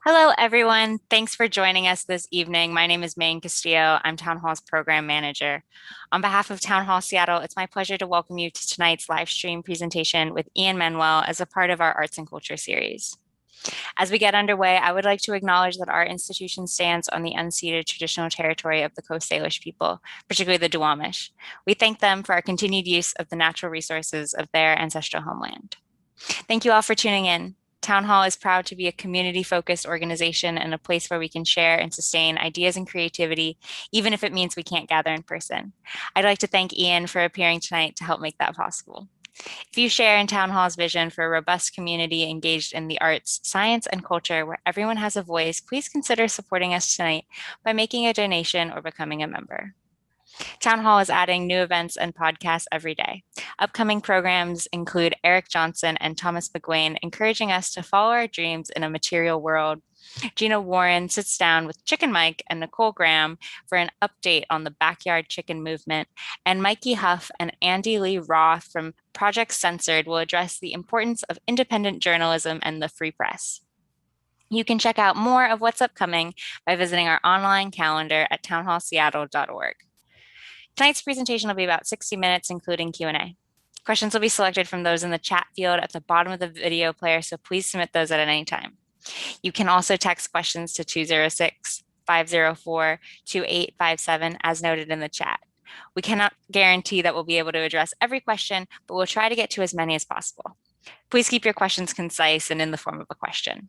Hello, everyone. Thanks for joining us this evening. My name is Maine Castillo. I'm Town Hall's program manager. On behalf of Town Hall Seattle, it's my pleasure to welcome you to tonight's live stream presentation with Ian Manuel as a part of our Arts and Culture series. As we get underway, I would like to acknowledge that our institution stands on the unceded traditional territory of the Coast Salish people, particularly the Duwamish. We thank them for our continued use of the natural resources of their ancestral homeland. Thank you all for tuning in. Town Hall is proud to be a community-focused organization and a place where we can share and sustain ideas and creativity, even if it means we can't gather in person. I'd like to thank Ian for appearing tonight to help make that possible. If you share in Town Hall's vision for a robust community engaged in the arts, science, and culture where everyone has a voice, please consider supporting us tonight by making a donation or becoming a member. Town Hall is adding new events and podcasts every day. Upcoming programs include Eric Johnson and Thomas McGuane encouraging us to follow our dreams in a material world. Gina Warren sits down with Chicken Mike and Nicole Graham for an update on the backyard chicken movement. And Mikey Huff and Andy Lee Roth from Project Censored will address the importance of independent journalism and the free press. You can check out more of what's upcoming by visiting our online calendar at townhallseattle.org. Tonight's presentation will be about 60 minutes, including Q&A. Questions will be selected from those in the chat field at the bottom of the video player, so please submit those at any time. You can also text questions to 206-504-2857 as noted in the chat. We cannot guarantee that we'll be able to address every question, but we'll try to get to as many as possible. Please keep your questions concise and in the form of a question.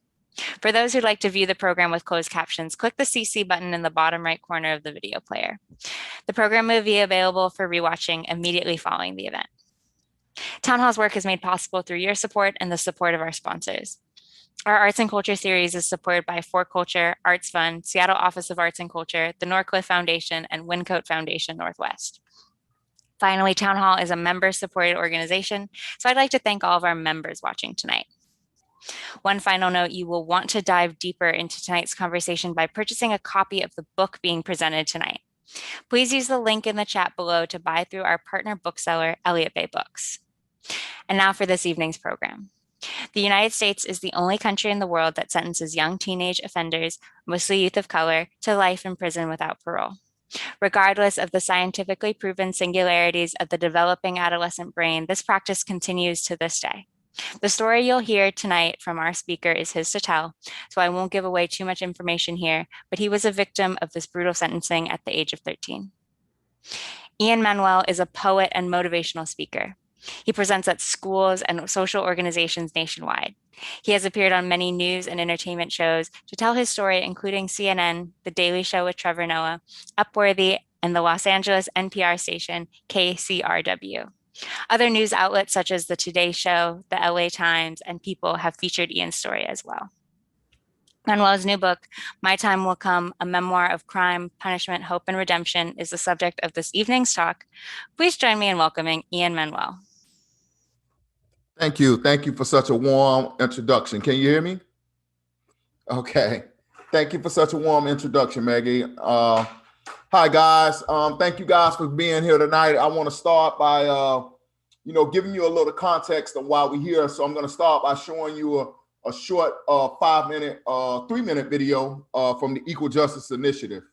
For those who'd like to view the program with closed captions, click the CC button in the bottom right corner of the video player. The program will be available for rewatching immediately following the event. Town Hall's work is made possible through your support and the support of our sponsors. Our Arts and Culture series is supported by For Culture, Arts Fund, Seattle Office of Arts and Culture, the Norcliffe Foundation, and Wyncote Foundation Northwest. Finally, Town Hall is a member-supported organization, so I'd like to thank all of our members watching tonight. One final note, you will want to dive deeper into tonight's conversation by purchasing a copy of the book being presented tonight. Please use the link in the chat below to buy through our partner bookseller, Elliott Bay Books. And now for this evening's program. The United States is the only country in the world that sentences young teenage offenders, mostly youth of color, to life in prison without parole. Regardless of the scientifically proven singularities of the developing adolescent brain, this practice continues to this day. The story you'll hear tonight from our speaker is his to tell, so I won't give away too much information here, but he was a victim of this brutal sentencing at the age of 13. Ian Manuel is a poet and motivational speaker. He presents at schools and social organizations nationwide. He has appeared on many news and entertainment shows to tell his story, including CNN, The Daily Show with Trevor Noah, Upworthy, and the Los Angeles NPR station KCRW. Other news outlets such as The Today Show, The LA Times, and People have featured Ian's story as well. Manuel's new book, My Time Will Come, A Memoir of Crime, Punishment, Hope, and Redemption, is the subject of this evening's talk. Please join me in welcoming Ian Manuel. Thank you. Thank you for such a warm introduction. Can you hear me? Okay. Thank you for such a warm introduction, Maggie. Hi, guys. Thank you guys for being here tonight. I want to start by, giving you a little context on why we're here. So I'm going to start by showing you a short 5-minute, 3-minute video from the Equal Justice Initiative.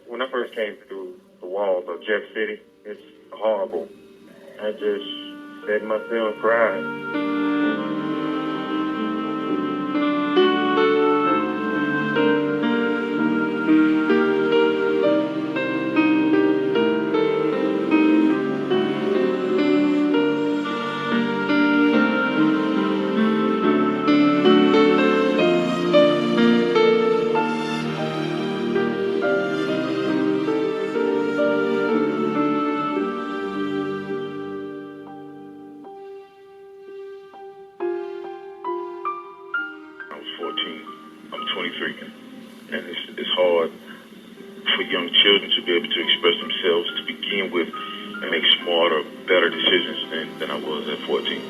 When I first came through the walls of Jeff City, it's horrible. I just sat myself and cried. 23, and it's hard for young children to be able to express themselves to begin with and make smarter, better decisions than I was at 14.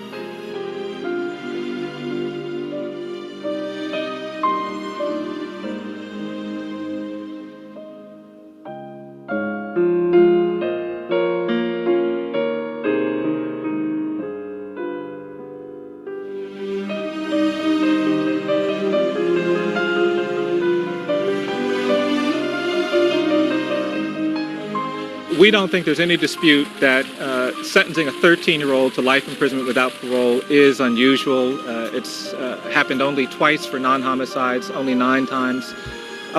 We don't think there's any dispute that sentencing a 13-year-old to life imprisonment without parole is unusual. It's happened only twice for non-homicides, only 9 times.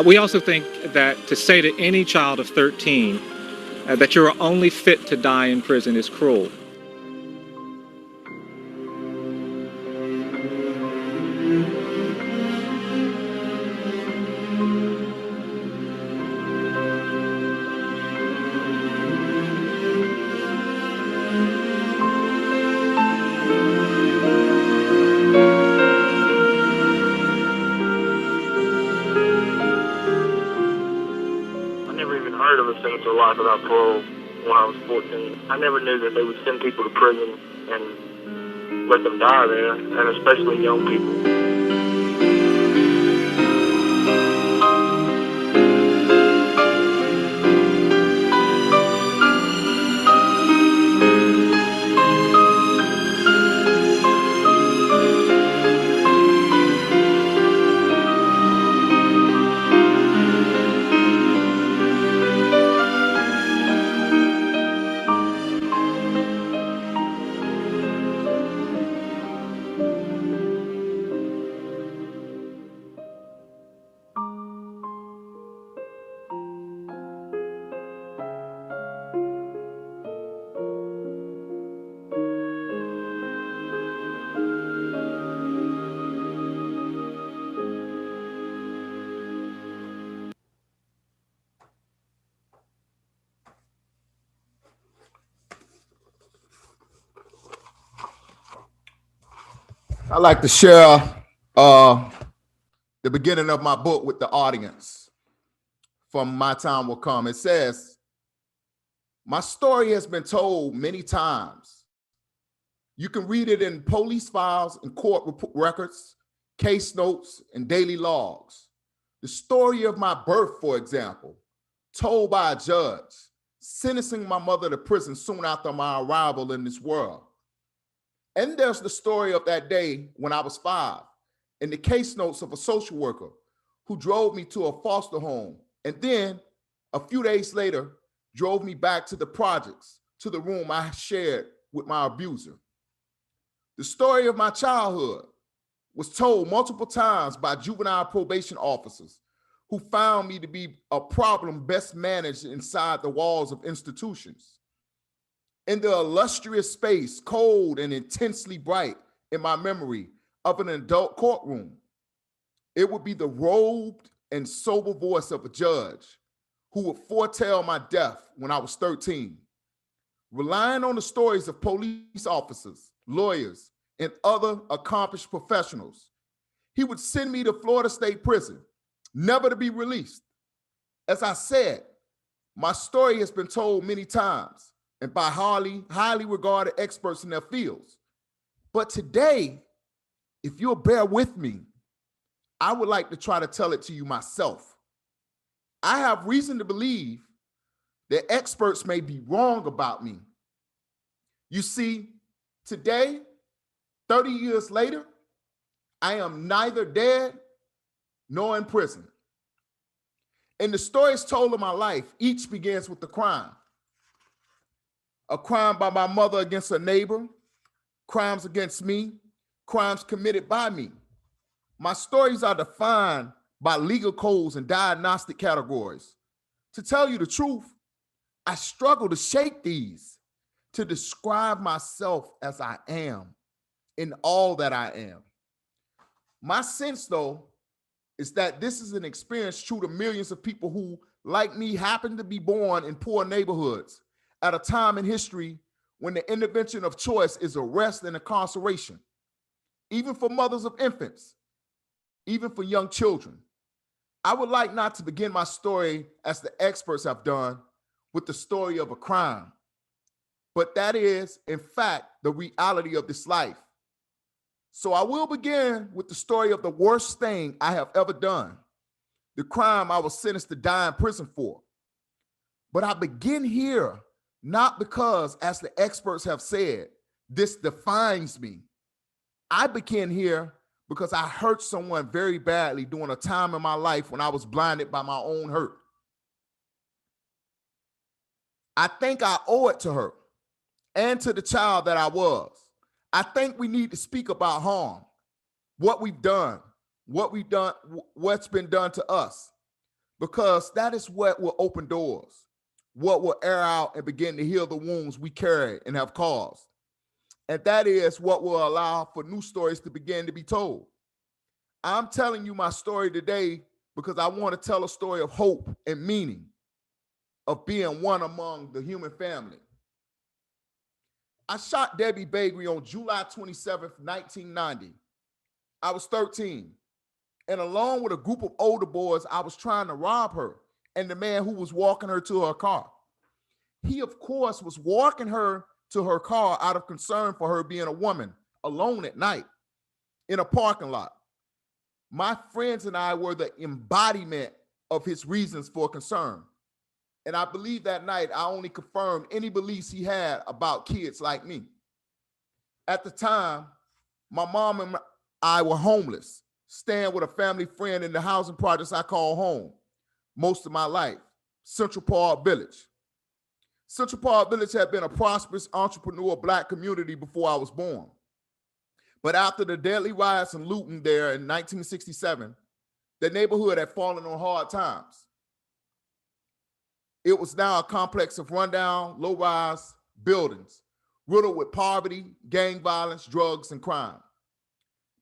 We also think that to say to any child of 13 that you're only fit to die in prison is cruel. Sentence to life without parole when I was 14. I never knew that they would send people to prison and let them die there, and especially young people. I like to share the beginning of my book with the audience from My Time Will Come. It says, my story has been told many times. You can read it in police files and court records, case notes, and daily logs. The story of my birth, for example, told by a judge, sentencing my mother to prison soon after my arrival in this world. And there's the story of that day when I was 5, and the case notes of a social worker who drove me to a foster home, and then a few days later, drove me back to the projects, to the room I shared with my abuser. The story of my childhood was told multiple times by juvenile probation officers who found me to be a problem best managed inside the walls of institutions. In the illustrious space, cold and intensely bright in my memory of an adult courtroom, it would be the robed and sober voice of a judge who would foretell my death when I was 13. Relying on the stories of police officers, lawyers, and other accomplished professionals, he would send me to Florida State Prison, never to be released. As I said, my story has been told many times and by highly regarded experts in their fields. But today, if you'll bear with me, I would like to try to tell it to you myself. I have reason to believe that experts may be wrong about me. You see, today, 30 years later, I am neither dead nor in prison. And the stories told of my life, each begins with a crime. A crime by my mother against a neighbor, crimes against me, crimes committed by me. My stories are defined by legal codes and diagnostic categories. To tell you the truth, I struggle to shake these, to describe myself as I am in all that I am. My sense, though, is that this is an experience true to millions of people who, like me, happen to be born in poor neighborhoods at a time in history when the intervention of choice is arrest and incarceration, even for mothers of infants, even for young children. I would like not to begin my story as the experts have done with the story of a crime, but that is, in fact, the reality of this life. So I will begin with the story of the worst thing I have ever done, the crime I was sentenced to die in prison for. But I begin here not because, as the experts have said, this defines me. I begin here because I hurt someone very badly during a time in my life when I was blinded by my own hurt. I think I owe it to her and to the child that I was. I think we need to speak about harm, what we've done, what's been done to us, because that is what will open doors, what will air out and begin to heal the wounds we carry and have caused. And that is what will allow for new stories to begin to be told. I'm telling you my story today because I want to tell a story of hope and meaning, of being one among the human family. I shot Debbie Bagley on July 27th, 1990. I was 13. And along with a group of older boys, I was trying to rob her and the man who was walking her to her car. He, of course, was walking her to her car out of concern for her being a woman alone at night in a parking lot. My friends and I were the embodiment of his reasons for concern. And I believe that night I only confirmed any beliefs he had about kids like me. At the time, my mom and I were homeless, staying with a family friend in the housing projects I call home most of my life, Central Park Village. Central Park Village had been a prosperous entrepreneur Black community before I was born. But after the deadly riots and looting there in 1967, the neighborhood had fallen on hard times. It was now a complex of rundown, low-rise buildings, riddled with poverty, gang violence, drugs, and crime.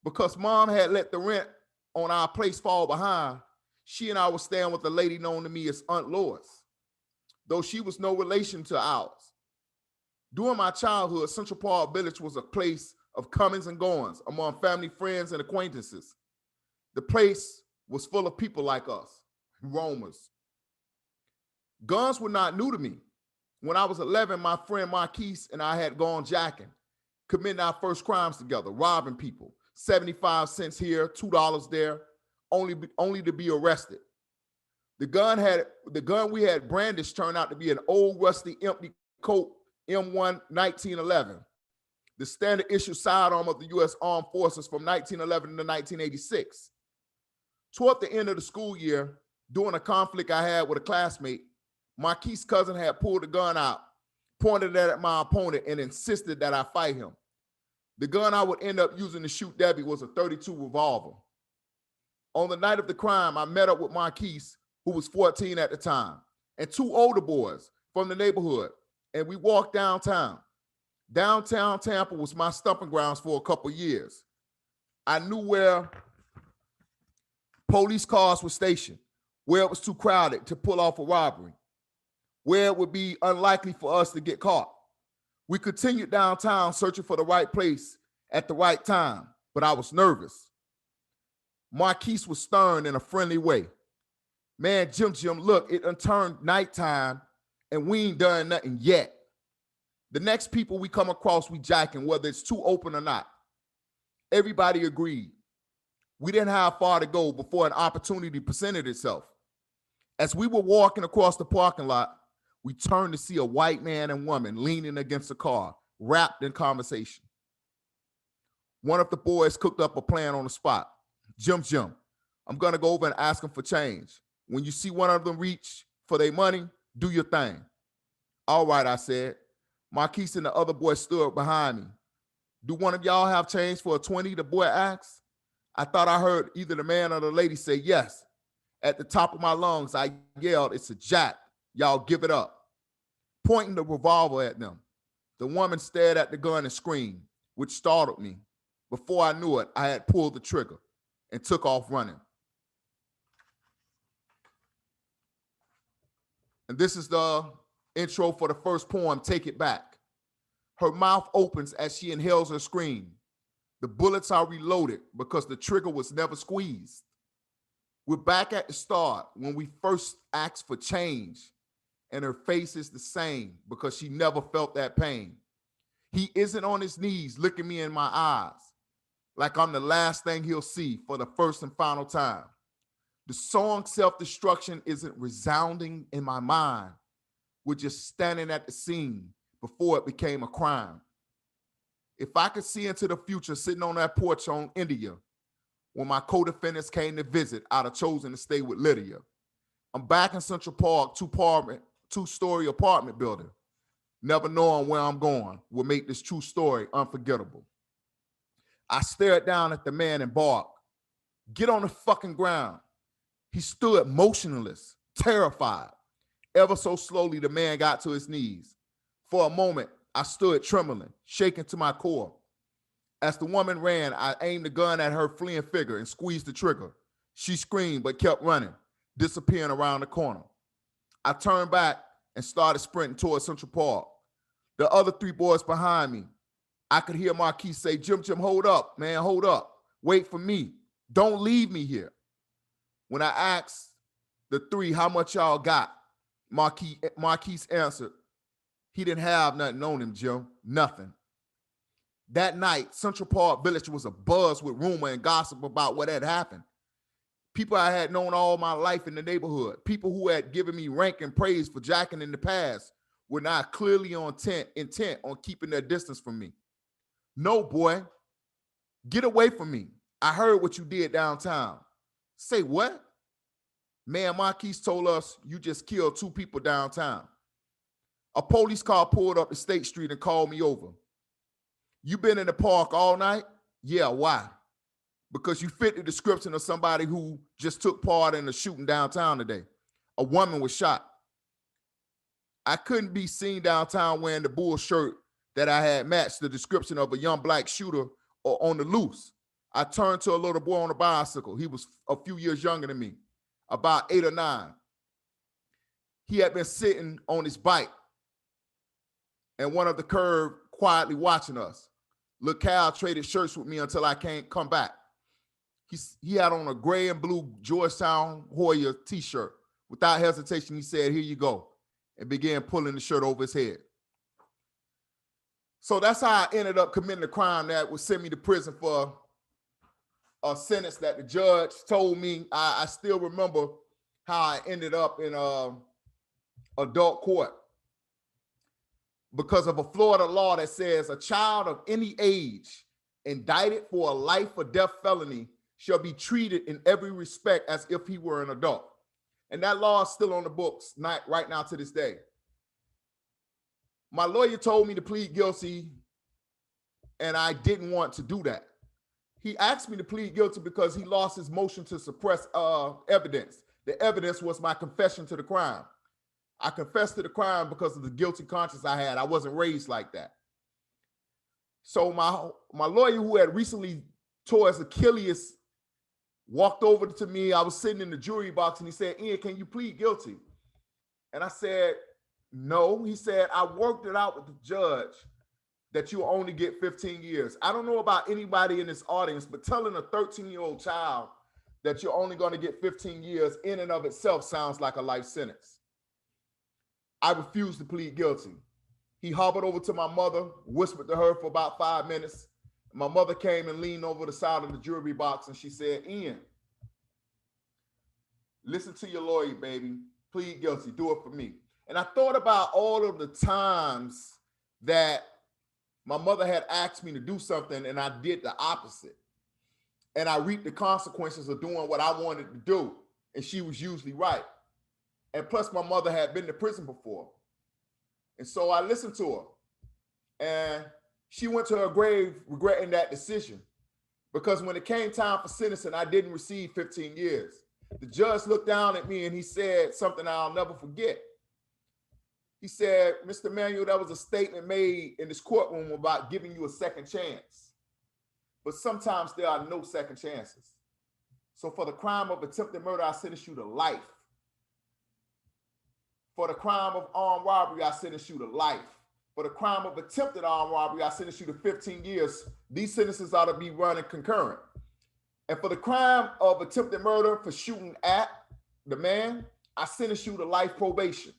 Because mom had let the rent on our place fall behind, she and I were staying with a lady known to me as Aunt Lois, though she was no relation to ours. During my childhood, Central Park Village was a place of comings and goings among family, friends, and acquaintances. The place was full of people like us, roamers. Guns were not new to me. When I was 11, my friend Marquise and I had gone jacking, committing our first crimes together, robbing people, 75 cents here, $2 there, only to be arrested. The gun we had brandished turned out to be an old, rusty, empty Colt M1 1911, the standard issue sidearm of the U.S. Armed Forces from 1911 to 1986. Toward the end of the school year, during a conflict I had with a classmate, Marquise's cousin had pulled the gun out, pointed it at my opponent, and insisted that I fight him. The gun I would end up using to shoot Debbie was a .32 revolver. On the night of the crime, I met up with Marquise, who was 14 at the time, and two older boys from the neighborhood, and we walked downtown. Downtown Tampa was my stomping grounds for a couple years. I knew where police cars were stationed, where it was too crowded to pull off a robbery, where it would be unlikely for us to get caught. We continued downtown searching for the right place at the right time, but I was nervous. Marquise was stern in a friendly way. Man, Jim, look, it done turned nighttime and we ain't done nothing yet. The next people we come across, we jacking, whether it's too open or not. Everybody agreed. We didn't have far to go before an opportunity presented itself. As we were walking across the parking lot, we turned to see a white man and woman leaning against a car, wrapped in conversation. One of the boys cooked up a plan on the spot. Jim, I'm gonna go over and ask them for change. When you see one of them reach for their money, do your thing. All right, I said. Marquise and the other boy stood behind me. Do one of y'all have change for a 20? The boy asked. I thought I heard either the man or the lady say yes. At the top of my lungs, I yelled, it's a jack. Y'all give it up. Pointing the revolver at them. The woman stared at the gun and screamed, which startled me. Before I knew it, I had pulled the trigger and took off running. And this is the intro for the first poem, Take It Back. Her mouth opens as she inhales her scream. The bullets are reloaded because the trigger was never squeezed. We're back at the start when we first asked for change, and her face is the same because she never felt that pain. He isn't on his knees looking me in my eyes like I'm the last thing he'll see for the first and final time. The song Self-Destruction isn't resounding in my mind. We're just standing at the scene before it became a crime. If I could see into the future sitting on that porch on India when my co-defendants came to visit, I'd have chosen to stay with Lydia. I'm back in Central Park, two-story apartment building. Never knowing where I'm going will make this true story unforgettable. I stared down at the man and barked, "Get on the fucking ground." He stood motionless, terrified. Ever so slowly, the man got to his knees. For a moment, I stood trembling, shaking to my core. As the woman ran, I aimed the gun at her fleeing figure and squeezed the trigger. She screamed but kept running, disappearing around the corner. I turned back and started sprinting towards Central Park. The other three boys behind me, I could hear Marquis say, Jim, hold up, man, hold up. Wait for me. Don't leave me here." When I asked the three how much y'all got, Marquis answered, he didn't have nothing on him, Jim, nothing. That night, Central Park Village was abuzz with rumor and gossip about what had happened. People I had known all my life in the neighborhood, people who had given me rank and praise for jacking in the past, were now clearly intent on keeping their distance from me. "No, boy, get away from me. I heard what you did downtown." "Say what?" "Man, Marquis told us you just killed 2 people downtown." A police car pulled up to State Street and called me over. "You been in the park all night?" "Yeah, why?" "Because you fit the description of somebody who just took part in a shooting downtown today. A woman was shot. I couldn't be seen downtown wearing the bull shirt that I had matched the description of a young black shooter or on the loose. I turned to a little boy on a bicycle. He was a few years younger than me, about 8 or 9. He had been sitting on his bike and one of the curb quietly watching us. Lil Cal traded shirts with me until I can't come back. He had on a gray and blue Georgetown Hoya t-shirt. Without hesitation, he said, "Here you go," and began pulling the shirt over his head. So that's how I ended up committing a crime that would send me to prison for a sentence that the judge told me. I still remember how I ended up in adult court because of a Florida law that says a child of any age indicted for a life or death felony shall be treated in every respect as if he were an adult. And that law is still on the books right now to this day. My lawyer told me to plead guilty, and I didn't want to do that. He asked me to plead guilty because he lost his motion to suppress evidence. The evidence was my confession to the crime. I confessed to the crime because of the guilty conscience I had. I wasn't raised like that. So my lawyer, who had recently tore his Achilles, walked over to me. I was sitting in the jury box, and he said, "Ian, can you plead guilty?" And I said, "No." He said, "I worked it out with the judge that you only get 15 years. I don't know about anybody in this audience, but telling a 13-year-old child that you're only going to get 15 years in and of itself sounds like a life sentence." I refused to plead guilty. He hobbled over to my mother, whispered to her for about 5 minutes. My mother came and leaned over the side of the jury box, and she said, "Ian, listen to your lawyer, baby. Plead guilty. Do it for me." And I thought about all of the times that my mother had asked me to do something and I did the opposite. And I reaped the consequences of doing what I wanted to do. And she was usually right. And plus, my mother had been to prison before. And so I listened to her. And she went to her grave regretting that decision. Because when it came time for sentencing, I didn't receive 15 years. The judge looked down at me and he said something I'll never forget. He said, "Mr. Manuel, that was a statement made in this courtroom about giving you a second chance. But sometimes there are no second chances. So for the crime of attempted murder, I sentence you to life. For the crime of armed robbery, I sentence you to life. For the crime of attempted armed robbery, I sentence you to 15 years. These sentences ought to be running concurrent." And for the crime of attempted murder for shooting at the man, I sentence you to life probation.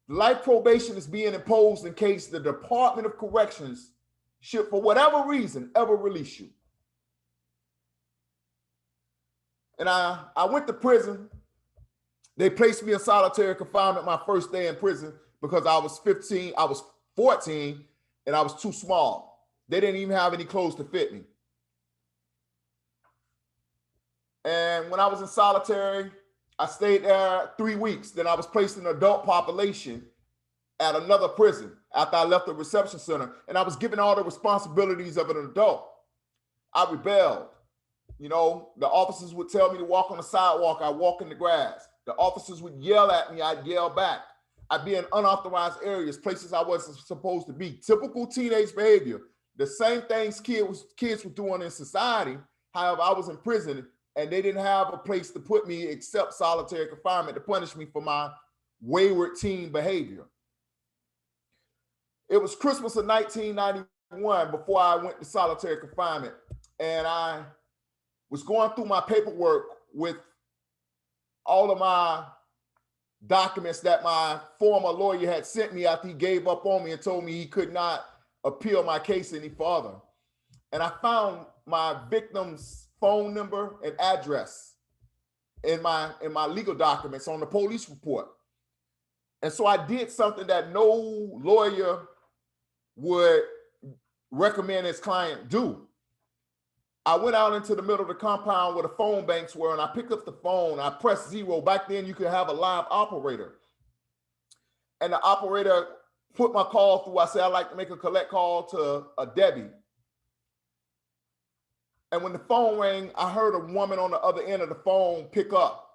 Life probation is being imposed in case the Department of Corrections should, for whatever reason, ever release you. And I went to prison. They placed me in solitary confinement my first day in prison because I was 14, and I was too small. They didn't even have any clothes to fit me. And when I was in solitary, I stayed there 3 weeks. Then I was placed in adult population at another prison after I left the reception center. And I was given all the responsibilities of an adult. I rebelled. You know, the officers would tell me to walk on the sidewalk. I'd walk in the grass. The officers would yell at me. I'd yell back. I'd be in unauthorized areas, places I wasn't supposed to be. Typical teenage behavior. The same things kids were doing in society. However, I was in prison and they didn't have a place to put me except solitary confinement to punish me for my wayward teen behavior. It was Christmas of 1991 before I went to solitary confinement, and I was going through my paperwork with all of my documents that my former lawyer had sent me after he gave up on me and told me he could not appeal my case any further. And I found my victim's phone number and address in my legal documents on the police report. And so I did something that no lawyer would recommend his client do. I went out into the middle of the compound where the phone banks were, and I picked up the phone. I pressed 0. Back then, you could have a live operator. And the operator put my call through. I said, I'd like to make a collect call to a Debbie. And when the phone rang, I heard a woman on the other end of the phone pick up.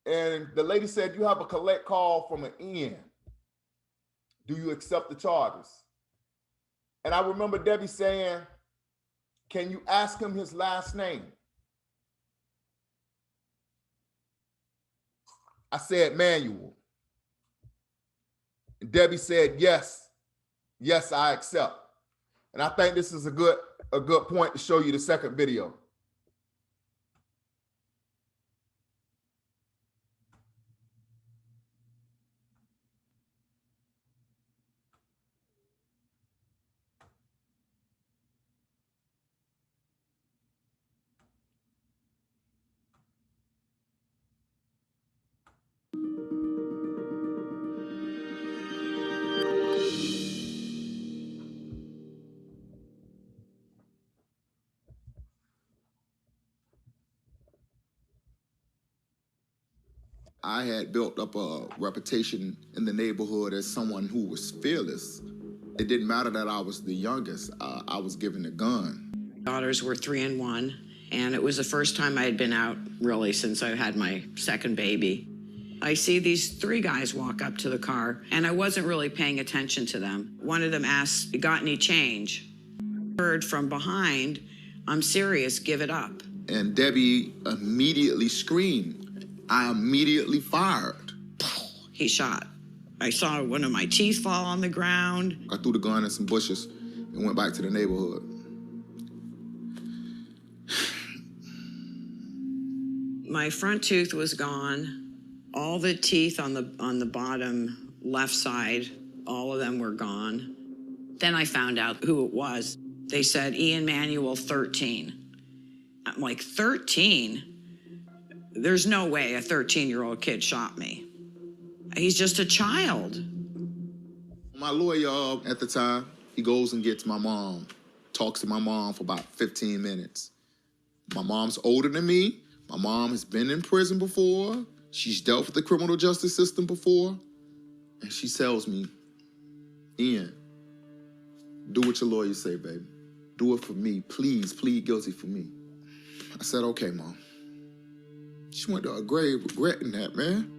And the lady said, you have a collect call from an Ian. Do you accept the charges? And I remember Debbie saying, can you ask him his last name? I said, Manuel. And Debbie said, yes, I accept. And I think this is a good point to show you the second video. I had built up a reputation in the neighborhood as someone who was fearless. It didn't matter that I was the youngest. I was given a gun. Daughters were 3 and 1, and it was the first time I had been out, really, since I had my second baby. I see these 3 guys walk up to the car, and I wasn't really paying attention to them. One of them asked, you got any change? Heard from behind, I'm serious, give it up. And Debbie immediately screamed. I immediately fired. He shot. I saw one of my teeth fall on the ground. I threw the gun in some bushes and went back to the neighborhood. My front tooth was gone. All the teeth on the bottom left side, all of them were gone. Then I found out who it was. They said, Ian Manuel, 13. I'm like, 13? There's no way a 13-year-old kid shot me. He's just a child. My lawyer at the time, he goes and gets my mom, talks to my mom for about 15 minutes. My mom's older than me. My mom has been in prison before. She's dealt with the criminal justice system before. And she tells me, Ian, do what your lawyers say, baby. Do it for me. Please plead guilty for me. I said, okay, Mom. She went to her grave regretting that, man.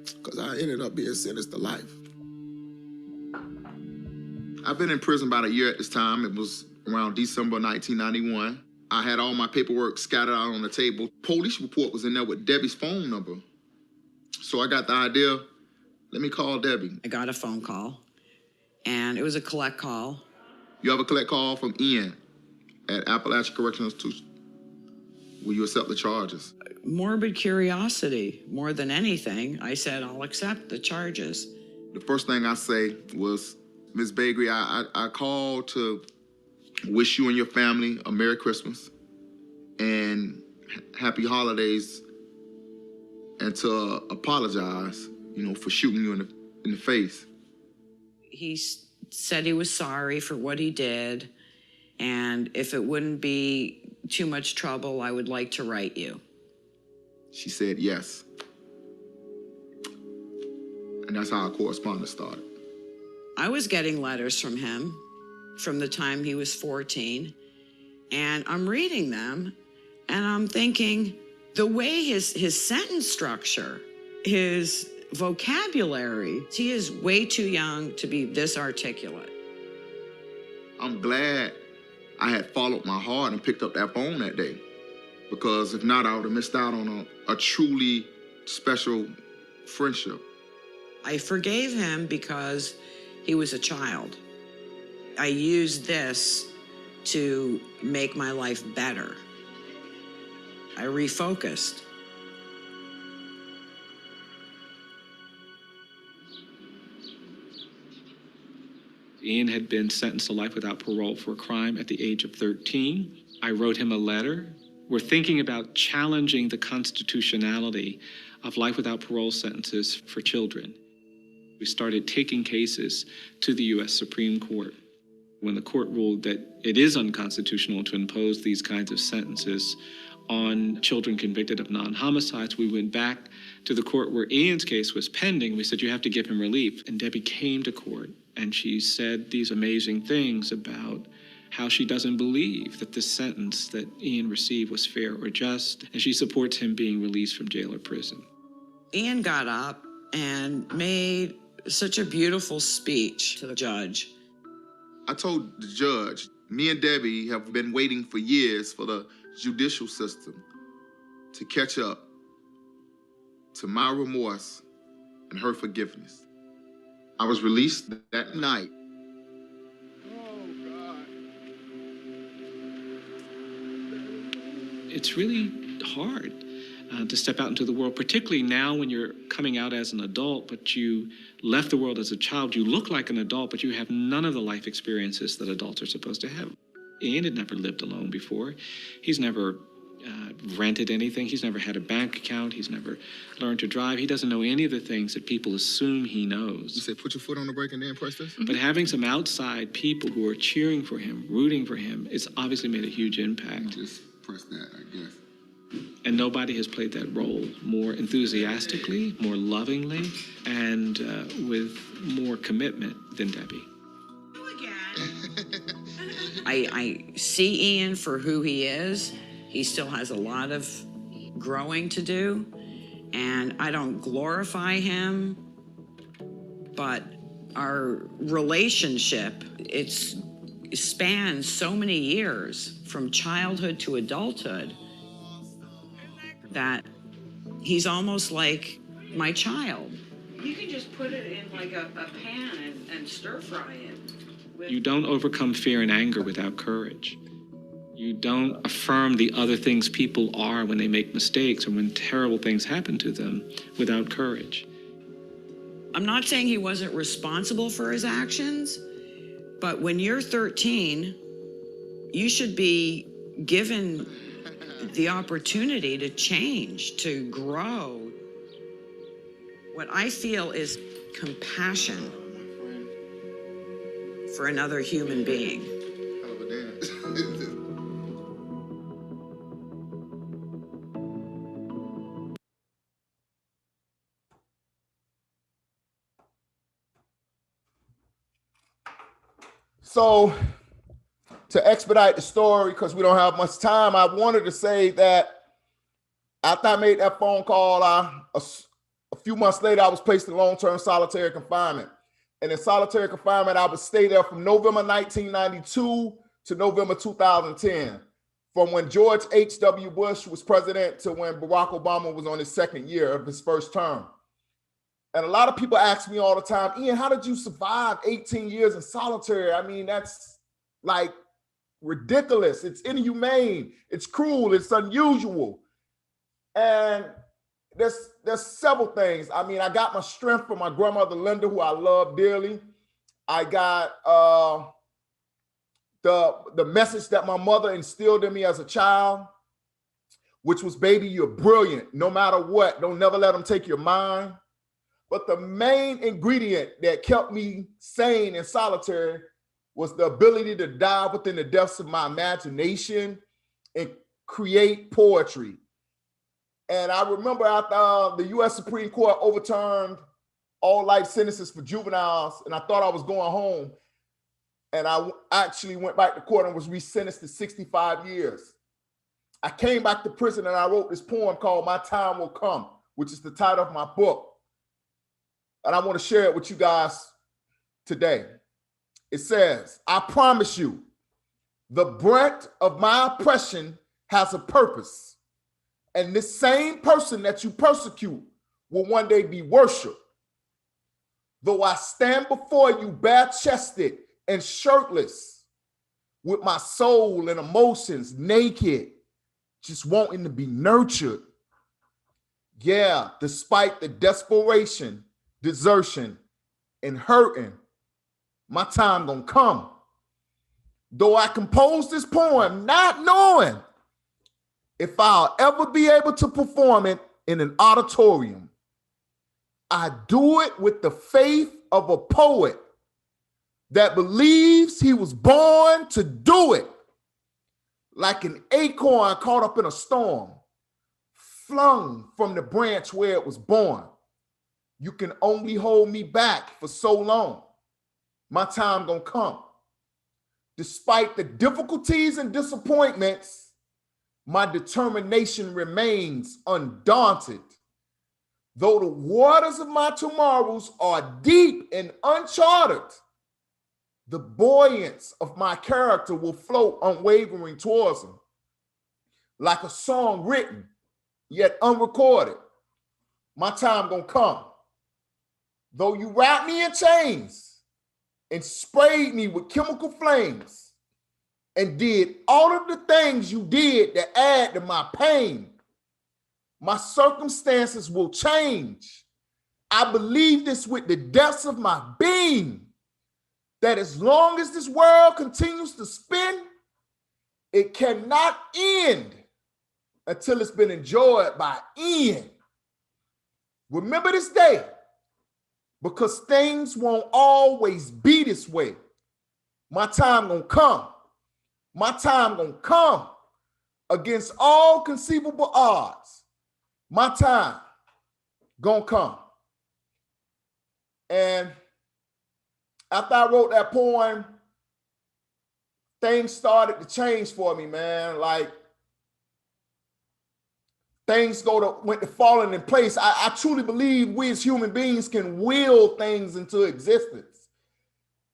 Because I ended up being sentenced to life. I've been in prison about a year at this time. It was around December 1991. I had all my paperwork scattered out on the table. Police report was in there with Debbie's phone number. So I got the idea, let me call Debbie. I got a phone call, and it was a collect call. You ever collect call from Ian at Appalachian Correctional Institution? Will you accept the charges? Morbid curiosity, more than anything. I said, I'll accept the charges. The first thing I say was, Ms. Bagley, I called to wish you and your family a Merry Christmas and Happy Holidays, and to apologize, for shooting you in the face. He said he was sorry for what he did, and if it wouldn't be too much trouble, I would like to write you. She said yes. And that's how our correspondence started. I was getting letters from him from the time he was 14, and I'm reading them, and I'm thinking, the way his sentence structure, his vocabulary, he is way too young to be this articulate. I'm glad I had followed my heart and picked up that phone that day, because if not, I would have missed out on a truly special friendship. I forgave him because he was a child. I used this to make my life better. I refocused. Ian had been sentenced to life without parole for a crime at the age of 13. I wrote him a letter. We're thinking about challenging the constitutionality of life without parole sentences for children. We started taking cases to the U.S. Supreme Court. When the court ruled that it is unconstitutional to impose these kinds of sentences on children convicted of non-homicides, we went back to the court where Ian's case was pending. We said, you have to give him relief. And Debbie came to court and she said these amazing things about how she doesn't believe that the sentence that Ian received was fair or just, and she supports him being released from jail or prison. Ian got up and made such a beautiful speech to the judge. I told the judge, me and Debbie have been waiting for years for the judicial system to catch up to my remorse and her forgiveness. I was released that night. Oh, God. It's really hard to step out into the world, particularly now when you're coming out as an adult, but you left the world as a child. You look like an adult, but you have none of the life experiences that adults are supposed to have. Ian had never lived alone before. He's never rented anything. He's never had a bank account. He's never learned to drive. He doesn't know any of the things that people assume he knows. You say, put your foot on the brake and then press this? But having some outside people who are cheering for him, rooting for him, it's obviously made a huge impact. Just press that, I guess. And nobody has played that role more enthusiastically, more lovingly, and with more commitment than Debbie. I see Ian for who he is. He still has a lot of growing to do, and I don't glorify him, but our relationship, it spans so many years from childhood to adulthood that he's almost like my child. You can just put it in like a pan and stir fry it. You don't overcome fear and anger without courage. You don't affirm the other things people are when they make mistakes or when terrible things happen to them without courage. I'm not saying he wasn't responsible for his actions, but when you're 13, you should be given the opportunity to change, to grow. What I feel is compassion for another human being. Hell of a dance. So, to expedite the story, because we don't have much time, I wanted to say that after I made that phone call, a few months later, I was placed in long-term solitary confinement. And in solitary confinement, I would stay there from November 1992 to November 2010, from when George H.W. Bush was president to when Barack Obama was on his second year of his first term. And a lot of people ask me all the time, Ian, how did you survive 18 years in solitary? I mean, that's like ridiculous. It's inhumane. It's cruel. It's unusual. And there's several things. I mean, I got my strength from my grandmother, Linda, who I love dearly. I got the message that my mother instilled in me as a child, which was, baby, you're brilliant. No matter what, don't never let them take your mind. But the main ingredient that kept me sane and solitary was the ability to dive within the depths of my imagination and create poetry. And I remember after the U.S. Supreme Court overturned all life sentences for juveniles, and I thought I was going home, and I actually went back to court and was resentenced to 65 years. I came back to prison and I wrote this poem called My Time Will Come, which is the title of my book. And I want to share it with you guys today. It says, I promise you, the brunt of my oppression has a purpose. And this same person that you persecute will one day be worshiped. Though I stand before you bare-chested and shirtless, with my soul and emotions naked, just wanting to be nurtured. Yeah, despite the desperation, desertion, and hurting, my time gonna come. Though I composed this poem not knowing if I'll ever be able to perform it in an auditorium, I do it with the faith of a poet that believes he was born to do it, like an acorn caught up in a storm, flung from the branch where it was born. You can only hold me back for so long. My time gonna come. Despite the difficulties and disappointments, my determination remains undaunted. Though the waters of my tomorrows are deep and uncharted, the buoyance of my character will float unwavering towards him, like a song written, yet unrecorded. My time gonna come. Though you wrapped me in chains and sprayed me with chemical flames and did all of the things you did that add to my pain, my circumstances will change. I believe this with the depths of my being, that as long as this world continues to spin, it cannot end until it's been enjoyed by end. Remember this day, because things won't always be this way. My time gonna come. My time gonna come against all conceivable odds. My time gonna come. And after I wrote that poem, things started to change for me, man. Like, things went to falling in place. I truly believe we as human beings can will things into existence.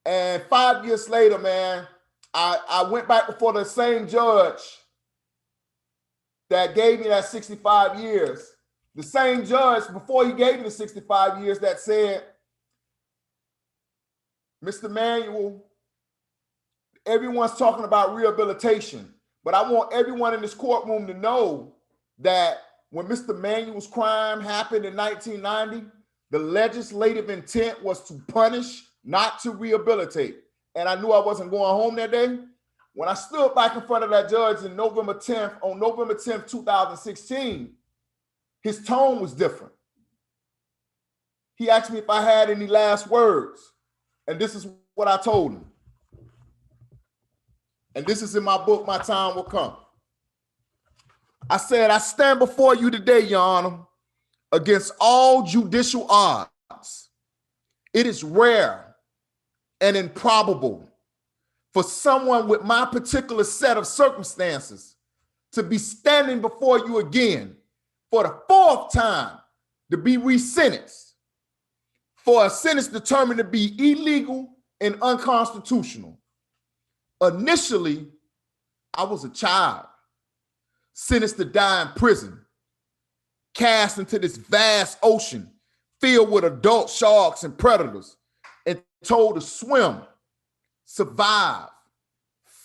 And 5 years later, man, I went back before the same judge that gave me that 65 years. The same judge, before he gave me the 65 years, that said, Mr. Manuel, everyone's talking about rehabilitation, but I want everyone in this courtroom to know that when Mr. Manuel's crime happened in 1990, the legislative intent was to punish, not to rehabilitate. And I knew I wasn't going home that day. When I stood back in front of that judge on November 10th, 2016, his tone was different. He asked me if I had any last words. And this is what I told him. And this is in my book, My Time Will Come. I said, I stand before you today, Your Honor, against all judicial odds. It is rare and improbable for someone with my particular set of circumstances to be standing before you again for the fourth time to be resentenced for a sentence determined to be illegal and unconstitutional. Initially, I was a child, sentenced to die in prison, cast into this vast ocean filled with adult sharks and predators, and told to swim, survive,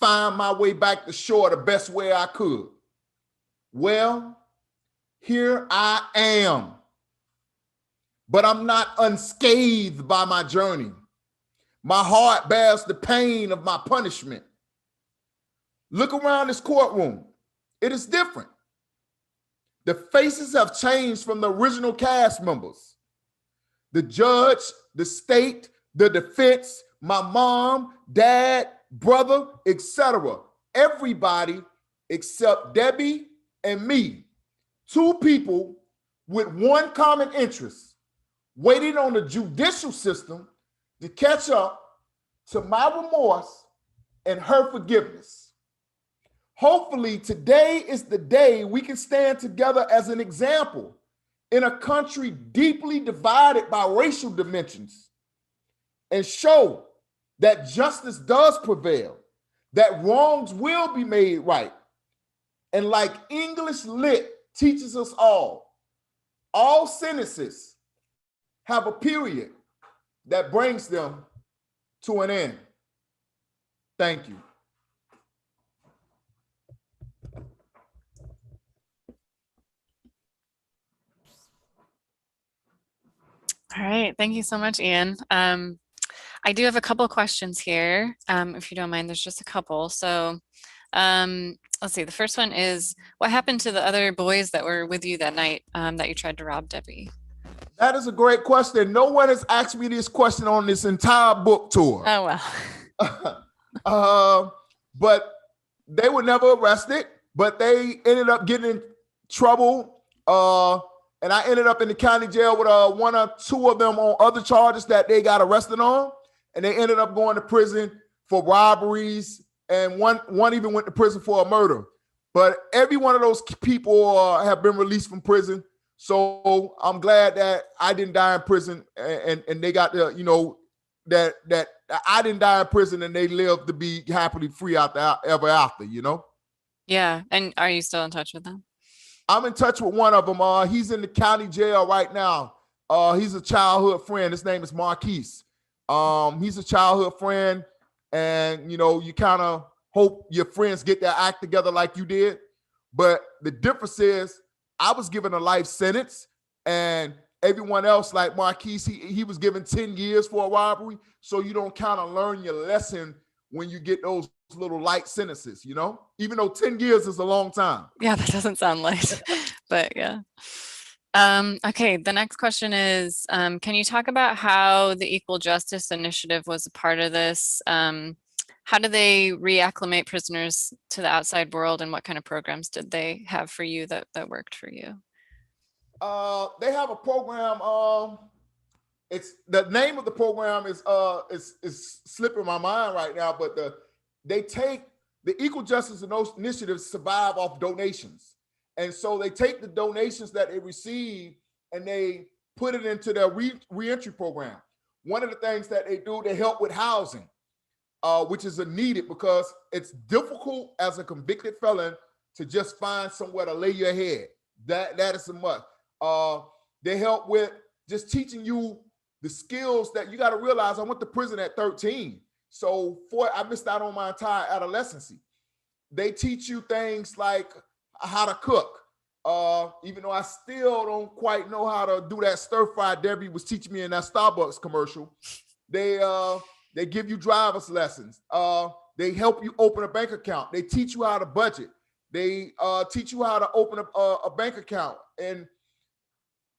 find my way back to shore the best way I could. Well, here I am. But I'm not unscathed by my journey. My heart bears the pain of my punishment. Look around this courtroom. It is different. The faces have changed from the original cast members. The judge, the state, the defense, my mom, dad, brother, etc. Everybody except Debbie and me. Two people with one common interest, waiting on the judicial system to catch up to my remorse and her forgiveness. Hopefully today is the day we can stand together as an example in a country deeply divided by racial dimensions and show that justice does prevail, that wrongs will be made right. And like English Lit teaches us all sentences have a period that brings them to an end. Thank you. All right, thank you so much, Ian. I do have a couple questions here, if you don't mind. There's just a couple. So let's see. The first one is, what happened to the other boys that were with you that night that you tried to rob Debbie? That is a great question. No one has asked me this question on this entire book tour. Oh, wow. But they were never arrested, but they ended up getting in trouble. And I ended up in the county jail with one or two of them on other charges that they got arrested on. And they ended up going to prison for robberies. And one even went to prison for a murder. But every one of those people have been released from prison. So I'm glad that I didn't die in prison and they got the, that I didn't die in prison and they lived to be happily free ever after, Yeah. And are you still in touch with them? I'm in touch with one of them. He's in the county jail right now. He's a childhood friend. His name is Marquise. He's a childhood friend. And, you kind of hope your friends get their act together like you did. But the difference is I was given a life sentence and everyone else, like Marquise, he was given 10 years for a robbery. So you don't kind of learn your lesson when you get those little light sentences, even though 10 years is a long time. Yeah, that doesn't sound light, but yeah. Okay, the next question is, can you talk about how the Equal Justice Initiative was a part of this? How do they reacclimate prisoners to the outside world, and what kind of programs did they have for you that worked for you? They have a program. It's the name of the program is slipping my mind right now, but they take the Equal Justice Initiative survive off donations. And so they take the donations that they receive and they put it into their reentry program. One of the things that they do, they help with housing, which is needed because it's difficult as a convicted felon to just find somewhere to lay your head. That is a must. They help with just teaching you the skills that you got to realize. I went to prison at 13. So I missed out on my entire adolescence. They teach you things like how to cook. Even though I still don't quite know how to do that stir-fry Debbie was teaching me in that Starbucks commercial. They give you driver's lessons. They help you open a bank account. They teach you how to budget. They teach you how to open a bank account. And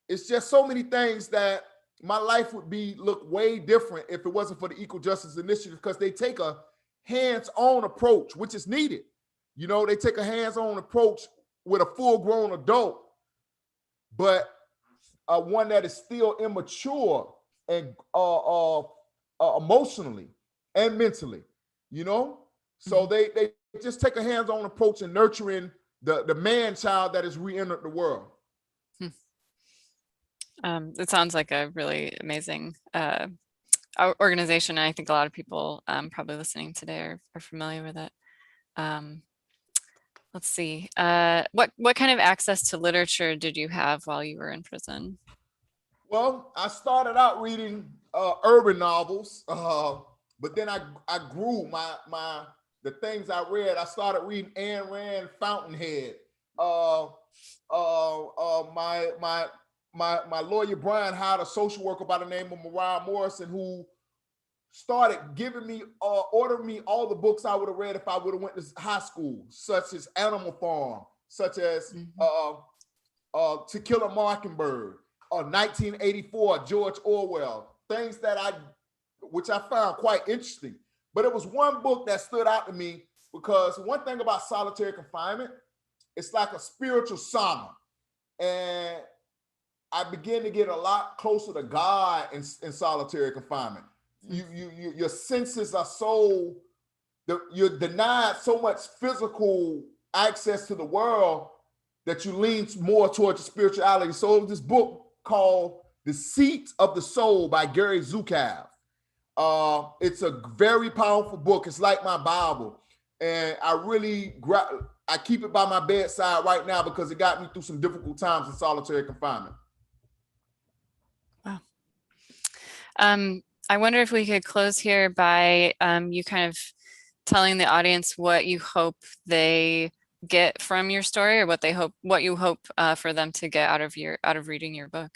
it's just so many things that my life would look way different if it wasn't for the Equal Justice Initiative, because they take a hands-on approach, which is needed. They take a hands-on approach with a full-grown adult, but one that is still immature and emotionally and mentally, So they just take a hands-on approach in nurturing the man-child that has re-entered the world. It sounds like a really amazing organization. And I think a lot of people probably listening today are familiar with it. Let's see. What kind of access to literature did you have while you were in prison? Well, I started out reading urban novels, but then I grew. the things I read. I started reading Ayn Rand, Fountainhead. My lawyer Brian hired a social worker by the name of Mariah Morrison, who started giving me, ordering me all the books I would have read if I would have went to high school, such as Animal Farm, such as To Kill a Mockingbird, 1984, George Orwell, things that which I found quite interesting. But it was one book that stood out to me, because one thing about solitary confinement, it's like a spiritual sauna. And I began to get a lot closer to God in solitary confinement. Your senses are so, you're denied so much physical access to the world that you lean more towards your spirituality. So this book called The Seat of the Soul by Gary Zukav. It's a very powerful book. It's like my Bible. And I keep it by my bedside right now because it got me through some difficult times in solitary confinement. Wow. I wonder if we could close here by you kind of telling the audience what you hope they get from your story, or what you hope for them to get out of reading your book.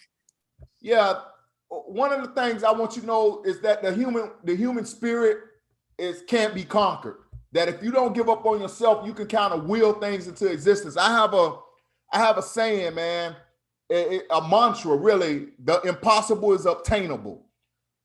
Yeah, one of the things I want you to know is that the human spirit can't be conquered. That if you don't give up on yourself, you can kind of will things into existence. I have a saying, man, a mantra, really. The impossible is obtainable.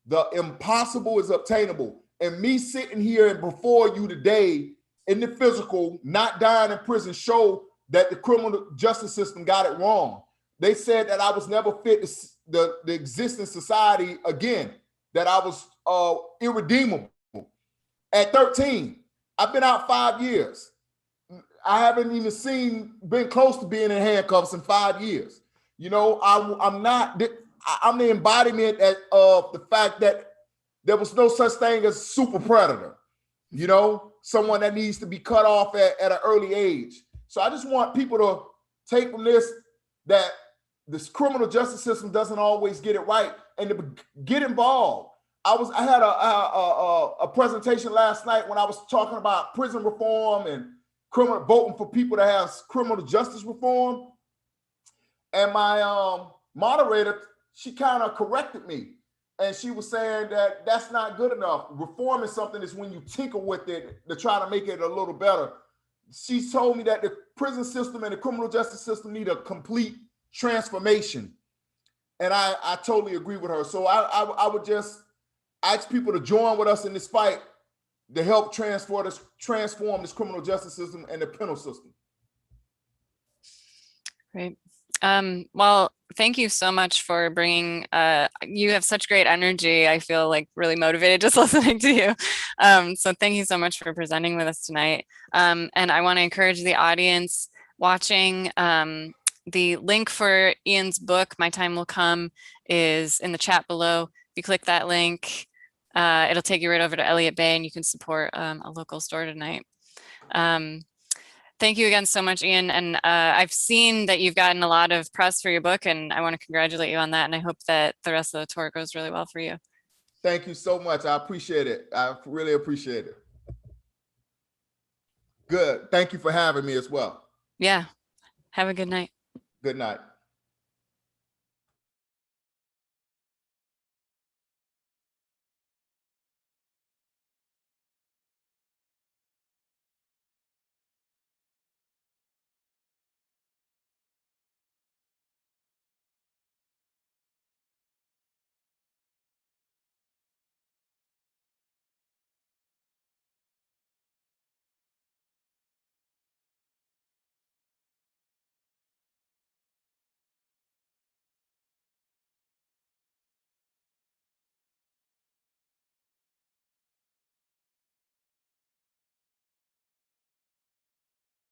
The impossible is obtainable. And me sitting here before you today in the physical, not dying in prison, show that the criminal justice system got it wrong. They said that I was never fit to the exist in society again, that I was irredeemable. At 13, I've been out 5 years. I haven't even been close to being in handcuffs in 5 years. You know, I'm the embodiment of the fact that there was no such thing as super predator, you know, someone that needs to be cut off at an early age. So I just want people to take from this that this criminal justice system doesn't always get it right, and to get involved. I had a presentation last night when I was talking about prison reform and voting for people to have criminal justice reform. And my moderator, she kind of corrected me. And she was saying that that's not good enough. Reform is something that's when you tinker with it to try to make it a little better. She told me that the prison system and the criminal justice system need a complete transformation. And I totally agree with her. So I would just ask people to join with us in this fight to help transform this criminal justice system and the penal system. Great. Well, thank you so much for bringing, you have such great energy. I feel like really motivated just listening to you. So thank you so much for presenting with us tonight. And I want to encourage the audience watching, the link for Ian's book, My Time Will Come, is in the chat below. If you click that link, it'll take you right over to Elliott Bay, and you can support a local store tonight. Thank you again so much, Ian. And I've seen that you've gotten a lot of press for your book, and I want to congratulate you on that. And I hope that the rest of the tour goes really well for you. Thank you so much. I appreciate it. I really appreciate it. Good. Thank you for having me as well. Yeah. Have a good night. Good night.